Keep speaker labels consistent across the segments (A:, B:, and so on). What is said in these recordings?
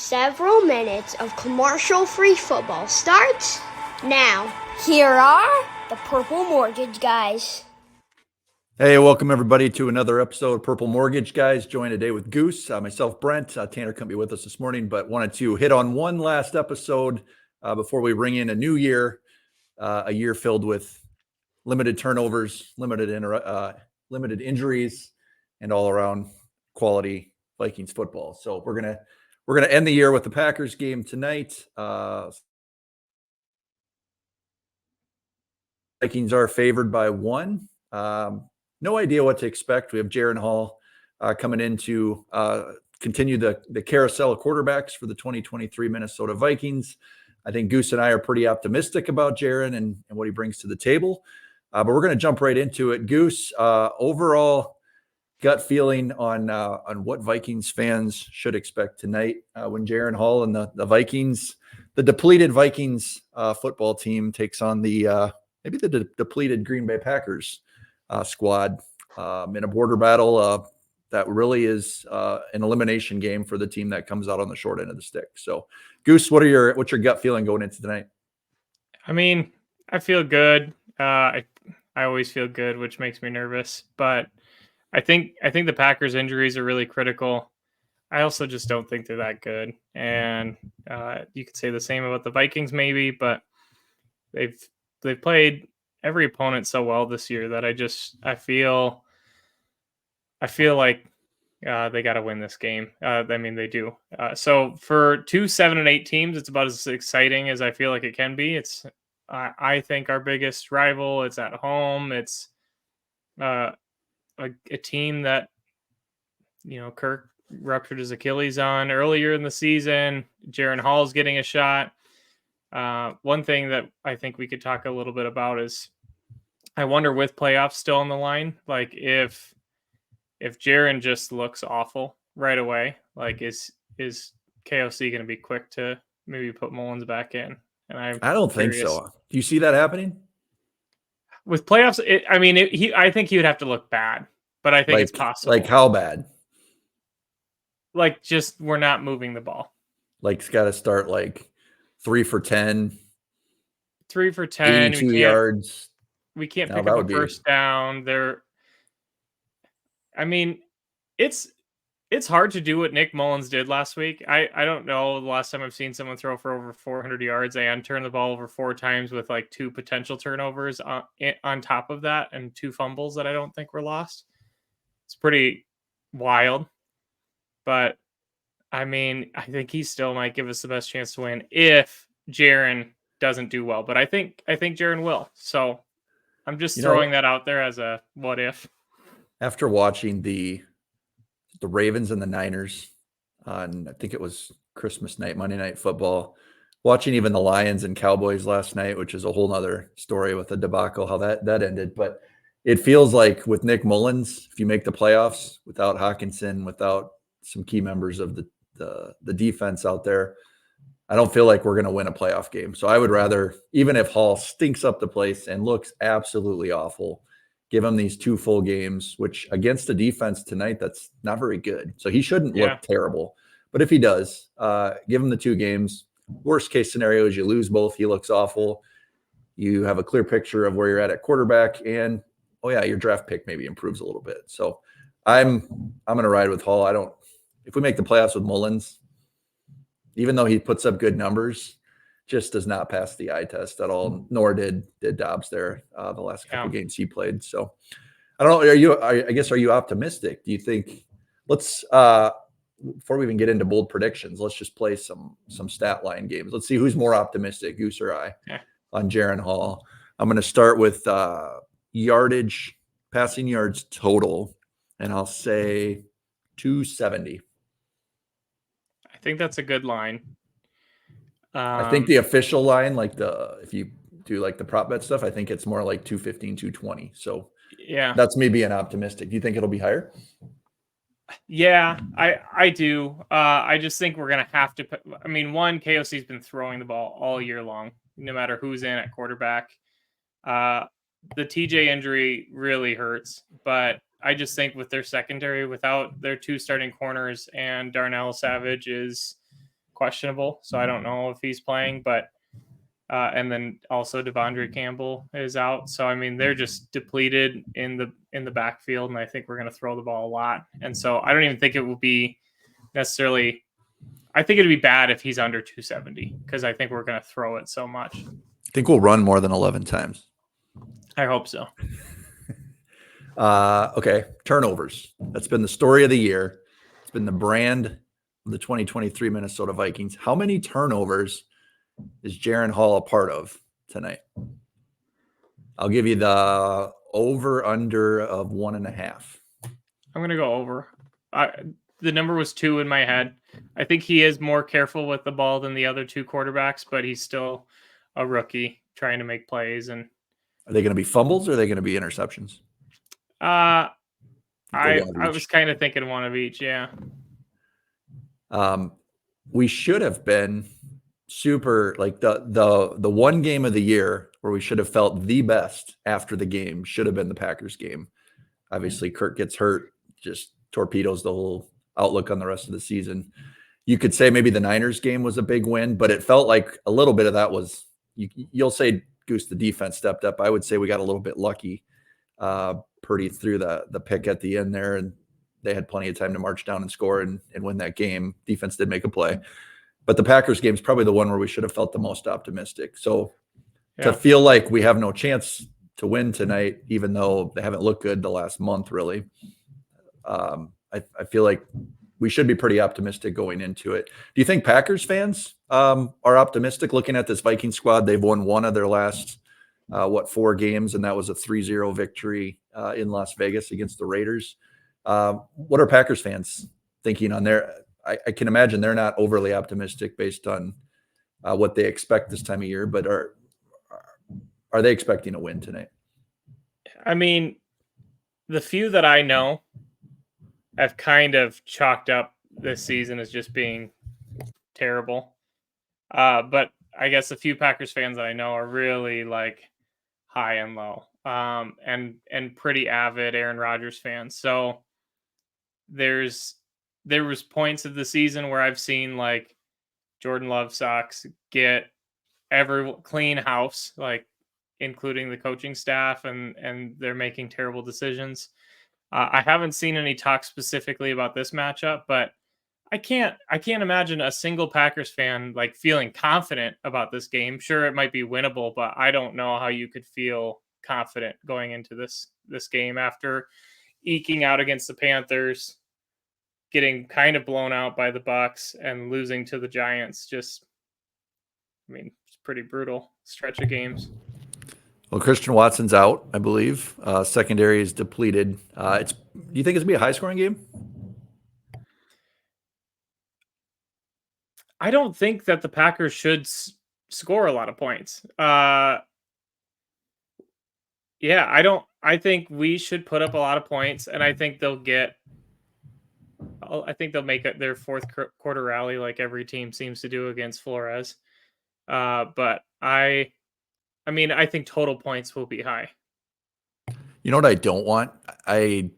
A: Several minutes of commercial-free football starts now. Here are the Purple Mortgage Guys.
B: Hey, welcome everybody to another episode of Purple Mortgage Guys. Joined today with Goose, myself, Brent. Tanner couldn't be with us this morning, but wanted to hit on one last episode before we ring in a new year, a year filled with limited turnovers, limited injuries, and all around quality Vikings football. So we're gonna end the year with the Packers game tonight. Vikings are favored by 1. No idea what to expect. We have Jaren Hall coming in to continue the carousel of quarterbacks for the 2023 Minnesota Vikings. I think Goose and I are pretty optimistic about Jaren and what he brings to the table. But we're going to jump right into it. Goose, overall gut feeling on what Vikings fans should expect tonight when Jaren Hall and the Vikings, the depleted Vikings football team takes on the maybe the depleted Green Bay Packers squad in a border battle that really is an elimination game for the team that comes out on the short end of the stick. So, Goose, what's your gut feeling going into tonight?
C: I mean, I feel good. I always feel good, which makes me nervous. But I think the Packers' injuries are really critical. I also just don't think they're that good, and you could say the same about the Vikings, maybe. But they've played every opponent so well this year that I feel like they got to win this game. I mean, they do. So for 2 7-8 teams, it's about as exciting as I feel like it can be. It's I think our biggest rival. It's at home. It's a team that Kirk ruptured his Achilles on earlier in the season. Jaren Hall is getting a shot. One thing that I think we could talk a little bit about is I wonder, with playoffs still on the line, like if Jaren just looks awful right away, like is KOC going to be quick to maybe put Mullins back in? And I
B: don't think so. Do you see that happening
C: with playoffs? I think he would have to look bad, but I think it's possible.
B: Like how bad?
C: Like just we're not moving the ball.
B: Like it's got to start like 3 for 10.
C: 3 for 10.
B: 82 yards.
C: We can't pick up a first down. It's hard to do what Nick Mullins did last week. I don't know the last time I've seen someone throw for over 400 yards and turn the ball over 4 times with like 2 potential turnovers on top of that and 2 fumbles that I don't think were lost. It's pretty wild. But I mean, I think he still might give us the best chance to win if Jaren doesn't do well. But I think Jaren will. So I'm just throwing that out there as a what if.
B: After watching the Ravens and the Niners on, I think it was Christmas night, Monday Night Football, watching even the Lions and Cowboys last night, which is a whole nother story with the debacle, how that ended. But it feels like with Nick Mullins, if you make the playoffs without Hawkinson, without some key members of the defense out there, I don't feel like we're going to win a playoff game. So I would rather, even if Hall stinks up the place and looks absolutely awful, give him these 2 full games, which against a defense tonight that's not very good. So he shouldn't look terrible. But if he does, give him the 2 games. Worst case scenario is you lose both. He looks awful. You have a clear picture of where you're at quarterback, and your draft pick maybe improves a little bit. So I'm going to ride with Hall. If we make the playoffs with Mullins, even though he puts up good numbers, just does not pass the eye test at all, nor did Dobbs there the last couple games he played. So I don't know. Are you optimistic? Do you think let's before we even get into bold predictions, let's just play some stat line games. Let's see who's more optimistic, Goose or I, on Jaren Hall. I'm going to start with yardage, passing yards total, and I'll say 270.
C: I think that's a good line.
B: I think the official line, if you do like the prop bet stuff, I think it's more like 215, 220. So that's me being optimistic. Do you think it'll be higher?
C: Yeah, I do. I just think we're going to have to. I mean, KOC's been throwing the ball all year long, no matter who's in at quarterback. The TJ injury really hurts, but I just think with their secondary, without their 2 starting corners, and Darnell Savage is questionable, so I don't know if he's playing. But and then also Devondre Campbell is out, so I mean they're just depleted in the backfield, and I think we're going to throw the ball a lot. And so I don't even think it will be necessarily. I think it'd be bad if he's under 270 because I think we're going to throw it so much.
B: I think we'll run more than 11 times.
C: I hope so.
B: Okay, turnovers. That's been the story of the year. It's been the brand of the 2023 Minnesota Vikings. How many turnovers is Jaren Hall a part of tonight? I'll give you the over/under of 1.5.
C: I'm going to go over. The number was 2 in my head. I think he is more careful with the ball than the other 2 quarterbacks, but he's still a rookie trying to make plays. And
B: are they going to be fumbles or are they going to be interceptions?
C: I was kind of thinking one of each. Yeah.
B: We should have been super like the one game of the year where we should have felt the best after the game should have been the Packers game. Obviously, Kirk gets hurt, just torpedoes the whole outlook on the rest of the season. You could say maybe the Niners game was a big win, but it felt like a little bit of that was you'll say, Goose, the defense stepped up. I would say we got a little bit lucky. Purdy threw the pick at the end there, and they had plenty of time to march down and score and win that game. Defense did make a play. But the Packers game is probably the one where we should have felt the most optimistic. So to feel like we have no chance to win tonight, even though they haven't looked good the last month, really, I feel like we should be pretty optimistic going into it. Do you think Packers fans are optimistic looking at this Viking squad? They've won one of their last, 4 games, and that was a 3-0 victory in Las Vegas against the Raiders. What are Packers fans thinking on there? I can imagine they're not overly optimistic based on what they expect this time of year, but are they expecting a win tonight?
C: I mean, the few that I know have kind of chalked up this season as just being terrible. But I guess a few Packers fans that I know are really like high and low, and pretty avid Aaron Rodgers fans. So there was points of the season where I've seen like Jordan Love sucks, get every clean house, like including the coaching staff, and they're making terrible decisions. I haven't seen any talk specifically about this matchup, but I can't imagine a single Packers fan like feeling confident about this game. Sure, it might be winnable, but I don't know how you could feel confident going into this game after eking out against the Panthers, getting kind of blown out by the Bucks, and losing to the Giants. Just, I mean, it's pretty brutal stretch of games.
B: Well, Christian Watson's out, I believe. Secondary is depleted. Do you think it's gonna be a high-scoring game?
C: I don't think that the Packers should score a lot of points. Yeah, I think we should put up a lot of points, and I think they'll make it their fourth quarter rally like every team seems to do against Flores. But I mean, I think total points will be high.
B: You know what I don't want? I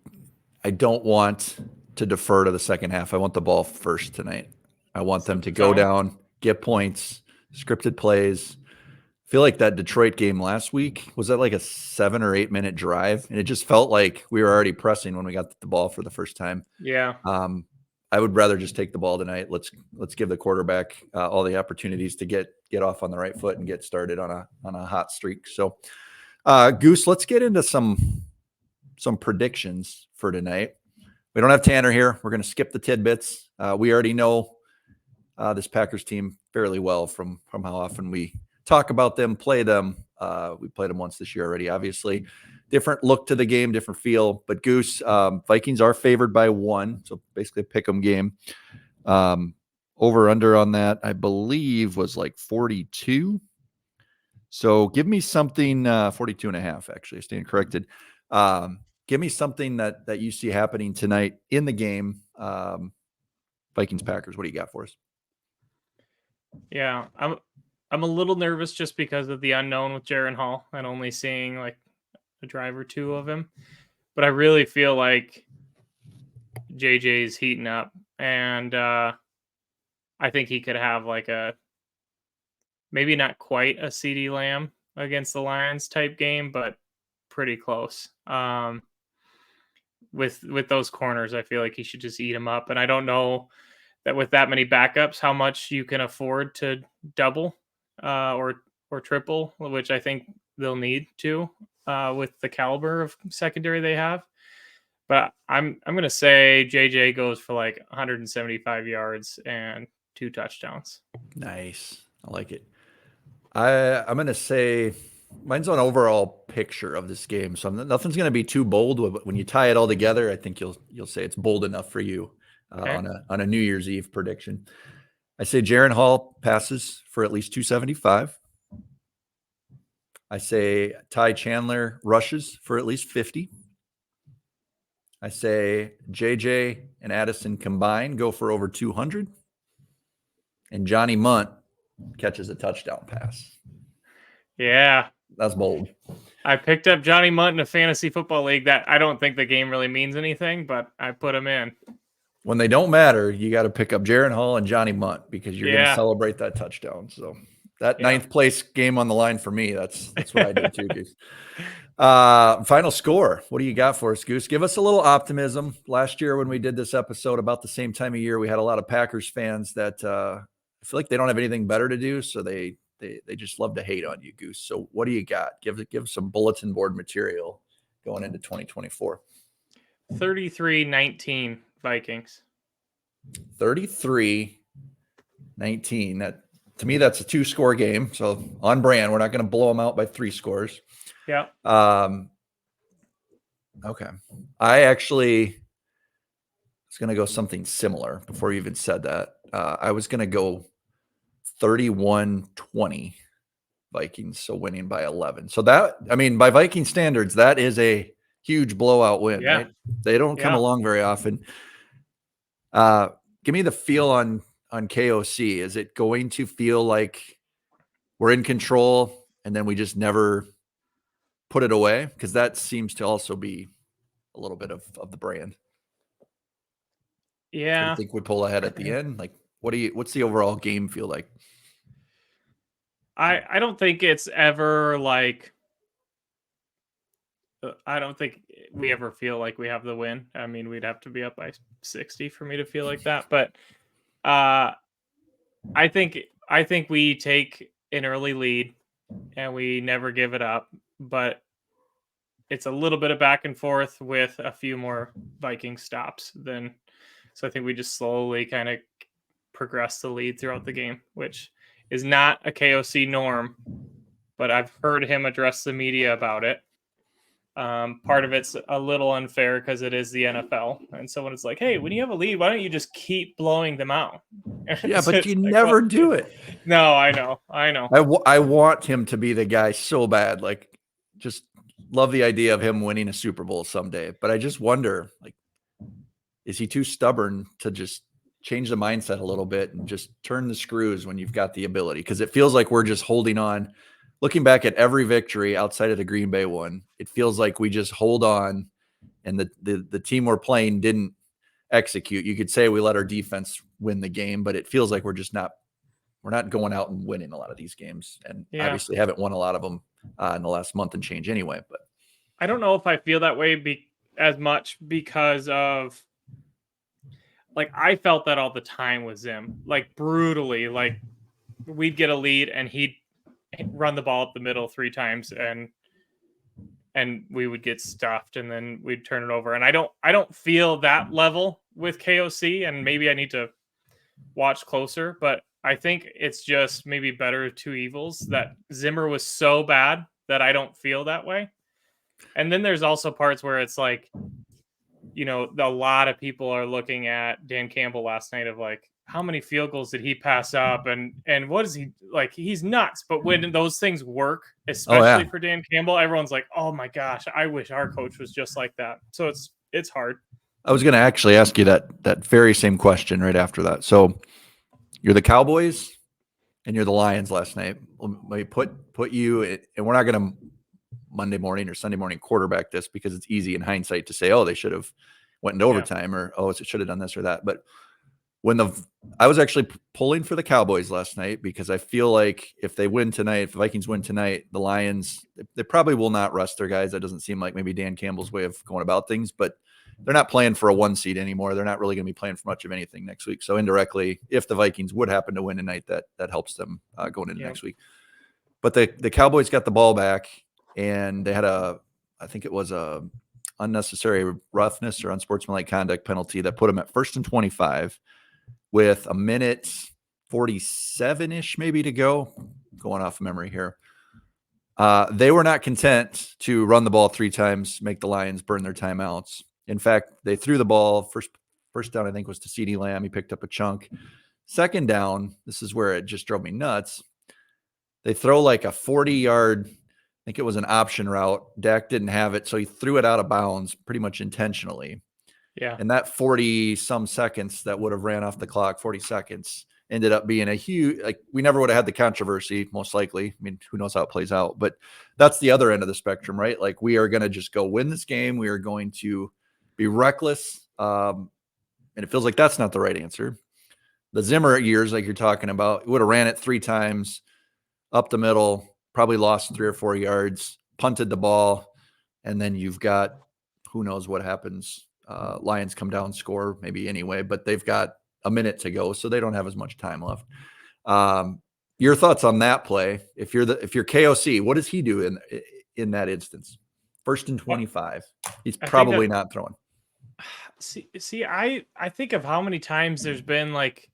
B: don't want to defer to the second half. I want the ball first tonight. I want them to go down, get points, scripted plays. I feel like that Detroit game last week, was that like a 7 or 8 minute drive? And it just felt like we were already pressing when we got the ball for the first time.
C: Yeah.
B: I would rather just take the ball tonight. Let's give the quarterback all the opportunities to get off on the right foot and get started on a hot streak. So, Goose, let's get into some predictions for tonight. We don't have Tanner here. We're going to skip the tidbits. We already know this Packers team fairly well from how often we talk about them, play them. We played them once this year already, obviously. Different look to the game, different feel. But Goose, Vikings are favored by 1, so basically a pick'em game. Over under on that, I believe, was like 42. So give me something, 42.5, actually, I stand corrected. Give me something that you see happening tonight in the game. Vikings Packers, what do you got for us?
C: Yeah, I'm a little nervous just because of the unknown with Jaren Hall and only seeing like a drive or two of him. But I really feel like JJ's heating up, and I think he could have like maybe not quite a CeeDee Lamb against the Lions type game, but pretty close. With those corners, I feel like he should just eat them up. And I don't know that with that many backups, how much you can afford to double or triple, which I think they'll need to with the caliber of secondary they have. But I'm gonna say JJ goes for like 175 yards and 2 touchdowns.
B: Nice. I like it. I'm gonna say mine's an overall picture of this game, so nothing's gonna be too bold. But when you tie it all together, I think you'll say it's bold enough for you
C: Okay.
B: on a New Year's Eve prediction. I say Jaren Hall passes for at least 275. I say Ty Chandler rushes for at least 50. I say JJ and Addison combined go for over 200. And Johnny Munt catches a touchdown pass.
C: Yeah.
B: That's bold.
C: I picked up Johnny Munt in a fantasy football league that I don't think the game really means anything, but I put him in.
B: When they don't matter, you got to pick up Jaren Hall and Johnny Munt because you're going to celebrate that touchdown. So that ninth place game on the line for me, that's what I did too, Goose. Final score. What do you got for us, Goose? Give us a little optimism. Last year when we did this episode about the same time of year, we had a lot of Packers fans that I feel like they don't have anything better to do, so they just love to hate on you, Goose. So what do you got? Give some bulletin board material going into 2024.
C: 33-19 Vikings.
B: 33-19. That to me, that's a 2-score game. So on brand, we're not going to blow them out by 3 scores.
C: Yeah.
B: Okay. I actually was going to go something similar before you even said that. I was going to go 31-20 Vikings, so winning by 11. So that, I mean, by Viking standards, that is a huge blowout win, right? They don't come along very often. Give me the feel on KOC. Is it going to feel like we're in control and then we just never put it away? Because that seems to also be a little bit of the brand.
C: Yeah.
B: Do you think we pull ahead at the end? Like, what's the overall game feel like?
C: I don't think it's ever like, I don't think we ever feel like we have the win. I mean, we'd have to be up by 60 for me to feel like that. But I think we take an early lead and we never give it up. But it's a little bit of back and forth with a few more Viking stops. So I think we just slowly kind of progress the lead throughout the game, which is not a KOC norm. But I've heard him address the media about it. Part of it's a little unfair because it is the NFL. And so when it's like, hey, when you have a lead, why don't you just keep blowing them out?
B: Yeah, but you never do it.
C: No, I know.
B: I want him to be the guy so bad. Like, just love the idea of him winning a Super Bowl someday. But I just wonder, like, is he too stubborn to just change the mindset a little bit and just turn the screws when you've got the ability? Because it feels like we're just holding on. Looking back at every victory outside of the Green Bay one, it feels like we just hold on and the team we're playing didn't execute. You could say we let our defense win the game, but it feels like we're not going out and winning a lot of these games, and obviously haven't won a lot of them in the last month and change anyway. But
C: I don't know if I feel that way as much because of, like, I felt that all the time with Zim, like brutally, like we'd get a lead and he'd run the ball up the middle 3 times and we would get stuffed and then we'd turn it over. And I don't feel that level with KOC, and maybe I need to watch closer, but I think it's just maybe better of 2 evils that Zimmer was so bad that I don't feel that way. And then there's also parts where it's like, you know, a lot of people are looking at Dan Campbell last night of like, how many field goals did he pass up? And what is he like? He's nuts. But when those things work, especially for Dan Campbell, everyone's like, oh my gosh, I wish our coach was just like that. So it's hard.
B: I was going to actually ask you that very same question right after that. So you're the Cowboys and you're the Lions last night. We put you, and we're not going to Monday morning or Sunday morning quarterback this because it's easy in hindsight to say, oh, they should have went into overtime or, oh, it should have done this or that. But I was actually pulling for the Cowboys last night because I feel like if they win tonight, if the Vikings win tonight, the Lions, they probably will not rest their guys. That doesn't seem like maybe Dan Campbell's way of going about things, but they're not playing for a 1 seed anymore. They're not really going to be playing for much of anything next week. So indirectly, if the Vikings would happen to win tonight, that helps them going into next week. But the Cowboys got the ball back, and they had I think it was a unnecessary roughness or unsportsmanlike conduct penalty that put them at 1st and 25 with a minute 47-ish maybe to go, going off memory here. They were not content to run the ball 3 times, make the Lions burn their timeouts. In fact, they threw the ball. First down, I think, was to CeeDee Lamb. He picked up a chunk. Second down, this is where it just drove me nuts. They throw like a 40-yard, I think it was an option route. Dak didn't have it, so he threw it out of bounds pretty much intentionally.
C: Yeah.
B: And that 40-some seconds that would have ran off the clock, 40 seconds, ended up being a huge, like, we never would have had the controversy, most likely. I mean, who knows how it plays out. But that's the other end of the spectrum, right? Like, we are going to just go win this game. We are going to be reckless. And it feels like that's not the right answer. The Zimmer years, like you're talking about, would have ran it 3 times up the middle, probably lost 3 or 4 yards, punted the ball, and then you've got who knows what happens. Lions come down, score maybe anyway, but they've got a minute to go, so they don't have as much time left. Your thoughts on that play? If you're KOC, what does he do in that instance? 1st and 25. He's probably not throwing.
C: See, I think of how many times there's been like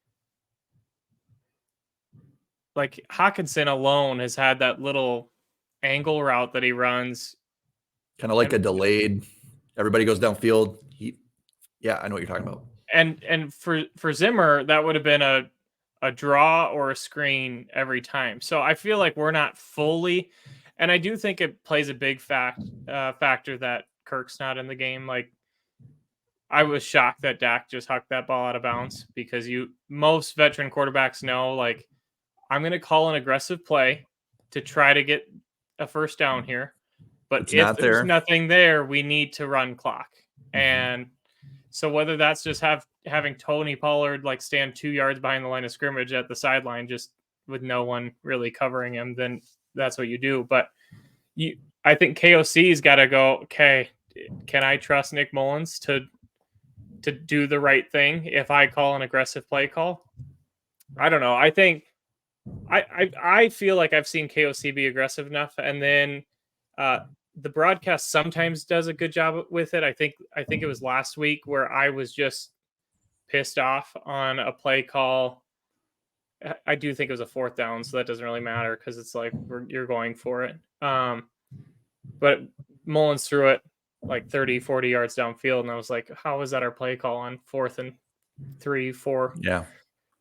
C: Hawkinson alone has had that little angle route that he runs.
B: Kind of like a delayed, everybody goes downfield. Yeah, I know what you're talking about.
C: And for Zimmer, that would have been a draw or a screen every time. So I feel like we're not fully, and I do think it plays a big factor that Kirk's not in the game. Like, I was shocked that Dak just hucked that ball out of bounds, because most veteran quarterbacks know, like, I'm going to call an aggressive play to try to get a first down here. But if there's nothing there, we need to run clock. And so whether that's just having Tony Pollard like stand 2 yards behind the line of scrimmage at the sideline, just with no one really covering him, then that's what you do. But I think KOC's got to go, okay, can I trust Nick Mullins to do the right thing if I call an aggressive play call? I don't know. I think I feel like I've seen KOC be aggressive enough, and then the broadcast sometimes does a good job with it. I think it was last week where I was just pissed off on a play call. I do think it was a 4th down, so that doesn't really matter because it's like you're going for it. But Mullins threw it like 30, 40 yards downfield, and I was like, how is that our play call on 4th and 3, 4?
B: Yeah.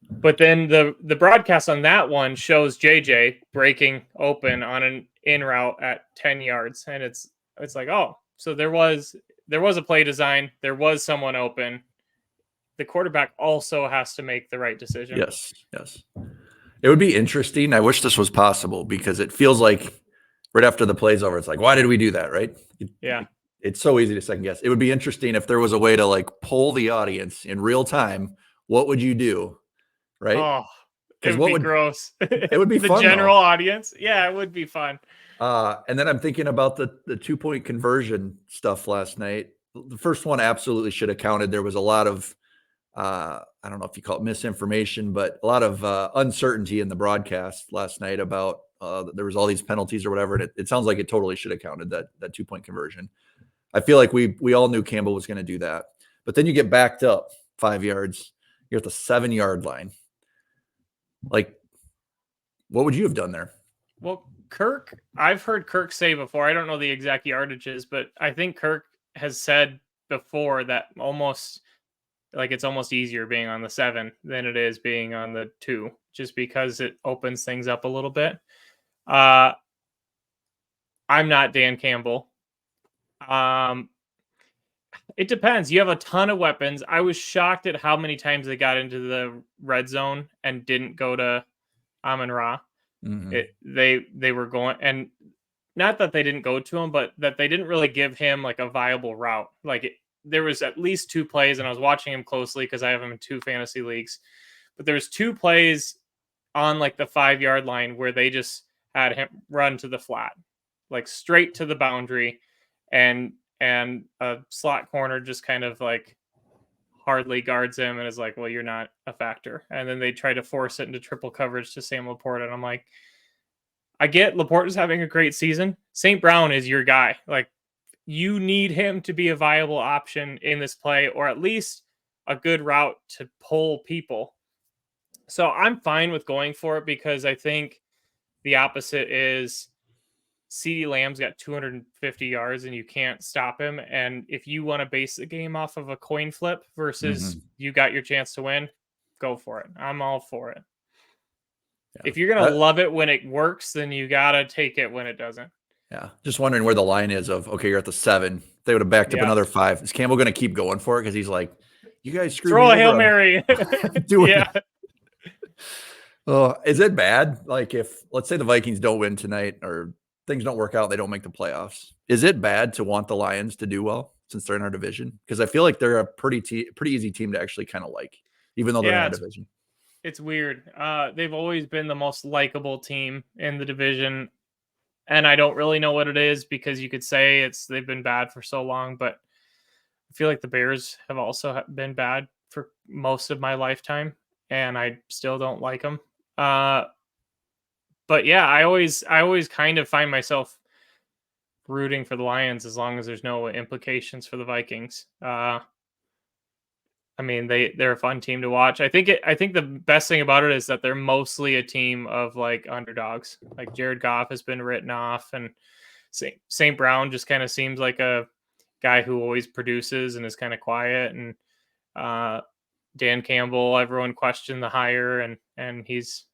C: But then the broadcast on that one shows JJ breaking open on an in route at 10 yards. And it's like, oh, so there was a play design. There was someone open. The quarterback also has to make the right decision.
B: Yes. It would be interesting. I wish this was possible, because it feels like right after the play's over, it's like, why did we do that, right?
C: Yeah.
B: It's so easy to second guess. It would be interesting if there was a way to like poll the audience in real time. What would you do? Right?
C: Oh, it would be gross.
B: It would be
C: the
B: fun. The
C: general audience. Yeah, it would be fun.
B: And then I'm thinking about the 2-point conversion stuff last night. The first one absolutely should have counted. There was a lot of, I don't know if you call it misinformation, but a lot of uncertainty in the broadcast last night about there was all these penalties or whatever. And it sounds like it totally should have counted that 2-point conversion. I feel like we all knew Campbell was going to do that. But then you get backed up 5 yards. You're at the 7-yard line. Like, what would you have done there?
C: Well, Kirk, I've heard Kirk say before, I don't know the exact yardages, but I think Kirk has said before that it's almost easier being on the 7 than it is being on the 2, just because it opens things up a little bit. I'm not Dan Campbell. It depends. You have a ton of weapons. I was shocked at how many times they got into the red zone and didn't go to Amon-Ra.
B: Mm-hmm.
C: They were going, and not that they didn't go to him, but that they didn't really give him like a viable route. Like there was at least 2 plays, and I was watching him closely because I have him in 2 fantasy leagues. But there was 2 plays on like the 5-yard line where they just had him run to the flat, like straight to the boundary, and a slot corner just kind of like hardly guards him and is like, well, you're not a factor. And then they try to force it into triple coverage to Sam Laporta. And I'm like, I get Laporta's having a great season. St. Brown is your guy. Like, you need him to be a viable option in this play, or at least a good route to pull people. So I'm fine with going for it because I think the opposite is CeeDee Lamb's got 250 yards and you can't stop him. And if you want to base the game off of a coin flip versus you got your chance to win, go for it. I'm all for it. Yeah. If you're going to love it when it works, then you got to take it when it doesn't.
B: Yeah. Just wondering where the line is of, okay, you're at the 7. If they would have backed up another 5. Is Campbell going to keep going for it? Because he's like, you guys screwed me over.
C: Throw a Hail Mary.
B: Yeah. Oh, is it bad? Like, if, let's say the Vikings don't win tonight or things don't work out, they don't make the playoffs. Is it bad to want the Lions to do well since they're in our division? Because I feel like they're a pretty easy team to actually kind of like, even though they're in our division.
C: It's weird. They've always been the most likable team in the division. And I don't really know what it is because you could say they've been bad for so long, but I feel like the Bears have also been bad for most of my lifetime, and I still don't like them. But yeah, I always kind of find myself rooting for the Lions as long as there's no implications for the Vikings. I mean, they're a fun team to watch. I think the best thing about it is that they're mostly a team of like underdogs. Like Jared Goff has been written off, and St. Brown just kind of seems like a guy who always produces and is kind of quiet. And Dan Campbell, everyone questioned the hire, and he's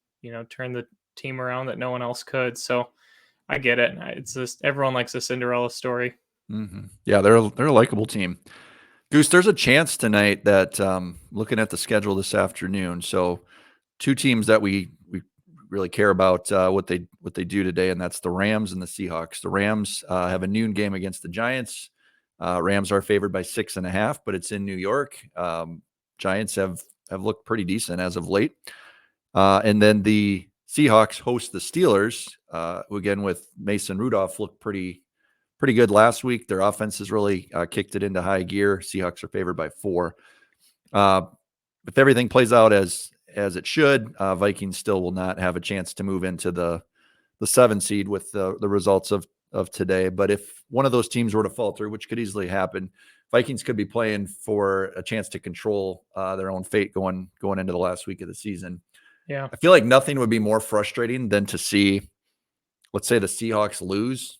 C: turned the team around that no one else could. So I get it. It's just everyone likes a Cinderella story.
B: Mm-hmm. Yeah, they're a likable team. Goose, there's a chance tonight that looking at the schedule this afternoon. So 2 teams that we really care about what they do today, and that's the Rams and the Seahawks. The Rams have a noon game against the Giants. Rams are favored by 6.5, but it's in New York. Giants have looked pretty decent as of late. And then the Seahawks host the Steelers, who again with Mason Rudolph looked pretty good last week. Their offense has really kicked it into high gear. Seahawks are favored by 4. If everything plays out as it should, Vikings still will not have a chance to move into the 7 seed with the results of today. But if one of those teams were to falter, which could easily happen, Vikings could be playing for a chance to control their own fate going into the last week of the season.
C: Yeah,
B: I feel like nothing would be more frustrating than to see, let's say, the Seahawks lose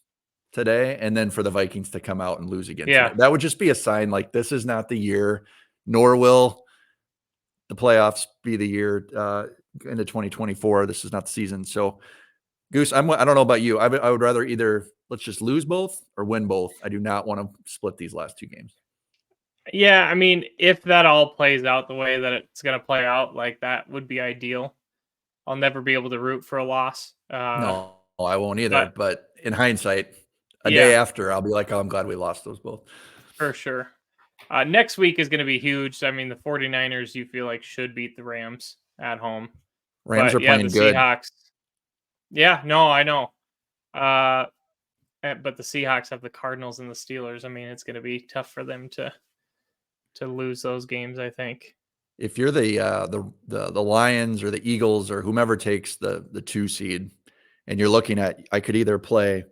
B: today and then for the Vikings to come out and lose again.
C: Yeah,
B: that would just be a sign like this is not the year, nor will the playoffs be the year into 2024. This is not the season. So Goose, I don't know about you. I would rather either let's just lose both or win both. I do not want to split these last 2 games.
C: Yeah, I mean, if that all plays out the way that it's going to play out, like that would be ideal. I'll never be able to root for a loss.
B: No, I won't either. But in hindsight, a day after, I'll be like, oh, I'm glad we lost those both.
C: For sure. Next week is going to be huge. I mean, the 49ers, you feel like should beat the Rams at home.
B: Rams are playing good.
C: Seahawks. Yeah, no, I know. But the Seahawks have the Cardinals and the Steelers. I mean, it's going to be tough for them to lose those games, I think.
B: If you're the Lions or the Eagles or whomever takes the 2 seed, and you're looking at, I could either play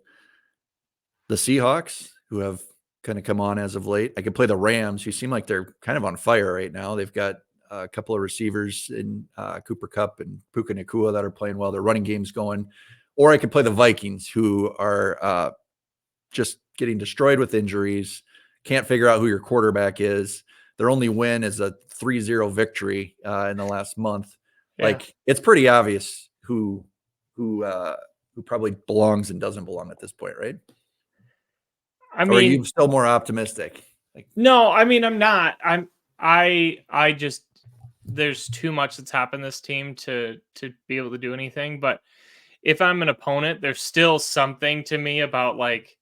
B: the Seahawks, who have kind of come on as of late. I could play the Rams, who seem like they're kind of on fire right now. They've got a couple of receivers in Cooper Kupp and Puka Nacua that are playing well. Their running game's going. Or I could play the Vikings, who are just getting destroyed with injuries. Can't figure out who your quarterback is. Their only win is a 3-0 victory in the last month. Yeah. Like, it's pretty obvious who probably belongs and doesn't belong at this point, right?
C: I mean,
B: or are you still more optimistic?
C: No, I mean, I'm not. I just, there's too much that's happened this team to be able to do anything. But if I'm an opponent, there's still something to me about like,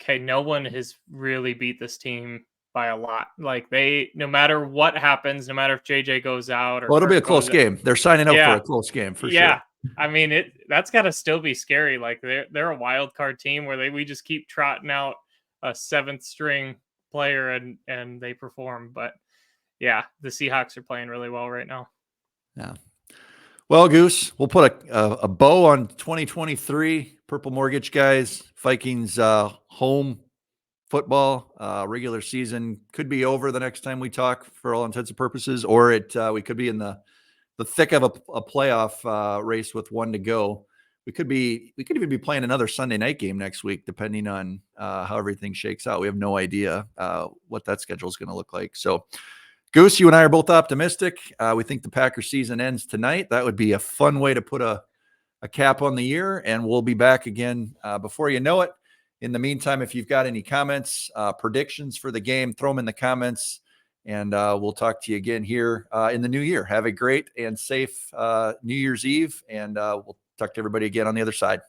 C: okay, no one has really beat this team by a lot. Like no matter what happens, no matter if JJ goes out or
B: Well, it'll be a
C: Kirk
B: close
C: goes out,
B: game. They're signing up for
C: Yeah.
B: a close game for
C: yeah.
B: sure.
C: I mean, that's got to still be scary. Like they're a wild card team where we just keep trotting out a 7th string player and they perform. But yeah, the Seahawks are playing really well right now.
B: Yeah. Well, Goose, we'll put a bow on 2023 Purple Mortgage guys. Vikings home football regular season could be over the next time we talk for all intents and purposes, or we could be in the thick of a playoff race with 1 to go. We could even be playing another Sunday night game next week, depending on how everything shakes out. We have no idea what that schedule is going to look like. So, Goose, you and I are both optimistic. We think the Packers season ends tonight. That would be a fun way to put a cap on the year, and we'll be back again before you know it. In the meantime, if you've got any comments, predictions for the game, throw them in the comments, and we'll talk to you again here in the new year. Have a great and safe New Year's Eve, and we'll talk to everybody again on the other side.